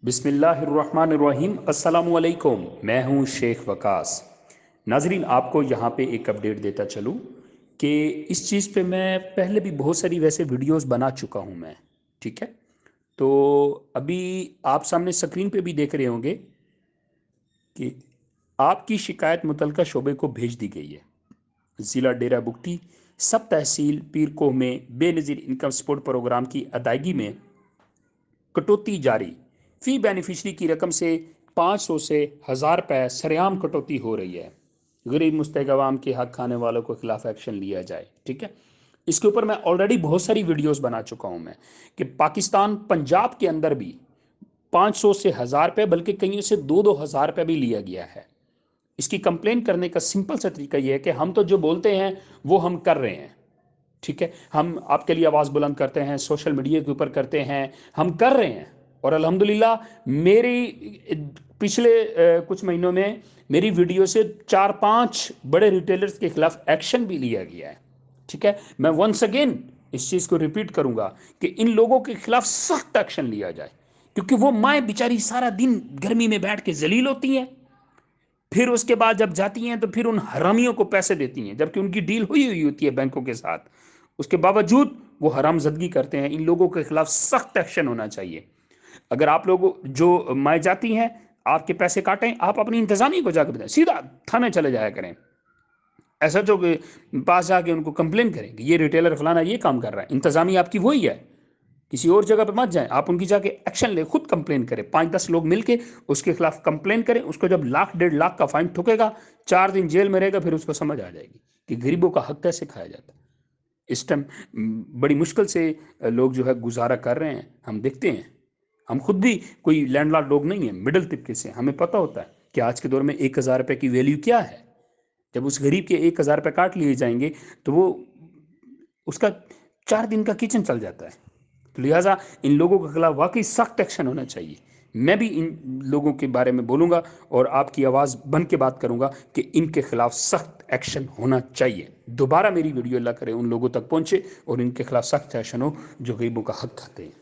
بسم اللہ الرحمن الرحیم۔ السلام علیکم، میں ہوں شیخ وقاص۔ ناظرین، آپ کو یہاں پہ ایک اپڈیٹ دیتا چلوں کہ اس چیز پہ میں پہلے بھی بہت ساری ویسے ویڈیوز بنا چکا ہوں میں، ٹھیک ہے؟ تو ابھی آپ سامنے سکرین پہ بھی دیکھ رہے ہوں گے کہ آپ کی شکایت متعلقہ شعبے کو بھیج دی گئی ہے۔ ضلع ڈیرہ بگٹی سب تحصیل پیر کوہ میں بے نظیر انکم سپورٹ پروگرام کی ادائیگی میں کٹوتی جاری، فی بینیفیشری کی رقم سے 500 سے 1000 روپے سریعام کٹوتی ہو رہی ہے۔ غریب مستحق عوام کے حق کھانے والوں کے خلاف ایکشن لیا جائے، ٹھیک ہے؟ اس کے اوپر میں آلریڈی بہت ساری ویڈیوز بنا چکا ہوں میں کہ پاکستان پنجاب کے اندر بھی 500 سے 1000 روپے، بلکہ کہیں سے 2-2000 روپے بھی لیا گیا ہے۔ اس کی کمپلین کرنے کا سمپل سا طریقہ یہ ہے کہ ہم تو جو بولتے ہیں وہ ہم کر رہے ہیں، ٹھیک ہے؟ ہم آپ کے لیے آواز بلند کرتے ہیں، سوشل میڈیا کے اوپر کرتے ہیں، ہم کر رہے ہیں، اور الحمدللہ میری پچھلے کچھ مہینوں میں میری ویڈیو سے 4-5 بڑے ریٹیلرز کے خلاف ایکشن بھی لیا گیا ہے، ٹھیک ہے؟ میں ونس اگین اس چیز کو ریپیٹ کروں گا کہ ان لوگوں کے خلاف سخت ایکشن لیا جائے، کیونکہ وہ مائیں بیچاری سارا دن گرمی میں بیٹھ کے ذلیل ہوتی ہیں، پھر اس کے بعد جب جاتی ہیں تو پھر ان حرامیوں کو پیسے دیتی ہیں، جبکہ ان کی ڈیل ہوئی ہوتی ہے بینکوں کے ساتھ، اس کے باوجود وہ حرام زدگی کرتے ہیں۔ ان لوگوں کے خلاف سخت ایکشن ہونا چاہیے۔ اگر آپ لوگ جو مائیں جاتی ہیں آپ کے پیسے کاٹیں، آپ اپنی انتظامیہ کو جا کے بتائیں، سیدھا تھانے چلے جایا کریں، ایسا جو کہ پاس جا کے ان کو کمپلین کریں کہ یہ ریٹیلر فلانا یہ کام کر رہا ہے، انتظامیہ آپ کی وہی ہے، کسی اور جگہ پہ مت جائیں، آپ ان کی جا کے ایکشن لیں، خود کمپلین کریں، 5-10 لوگ مل کے اس کے خلاف کمپلین کریں، اس کو جب 1,00,000-1,50,000 کا فائن ٹھکے گا، 4 دن جیل میں رہے گا، پھر اس کو سمجھ آ جائے گی کہ غریبوں کا حق کیسے کھایا جاتا ہے۔ اس ٹائم بڑی مشکل سے لوگ جو ہے گزارا کر رہے ہیں، ہم دیکھتے ہیں، ہم خود بھی کوئی لینڈ لارڈ لوگ نہیں ہیں، مڈل طبقے سے، ہمیں پتہ ہوتا ہے کہ آج کے دور میں 1,000 روپے کی ویلیو کیا ہے۔ جب اس غریب کے 1,000 روپے کاٹ لیے جائیں گے تو وہ اس کا 4 دن کا کچن چل جاتا ہے۔ تو لہٰذا ان لوگوں کے خلاف واقعی سخت ایکشن ہونا چاہیے۔ میں بھی ان لوگوں کے بارے میں بولوں گا اور آپ کی آواز بن کے بات کروں گا کہ ان کے خلاف سخت ایکشن ہونا چاہیے۔ دوبارہ میری ویڈیو اللہ کرے ان لوگوں تک پہنچے اور ان کے خلاف سخت ایکشن ہو جو غریبوں کا حق کھاتے ہیں۔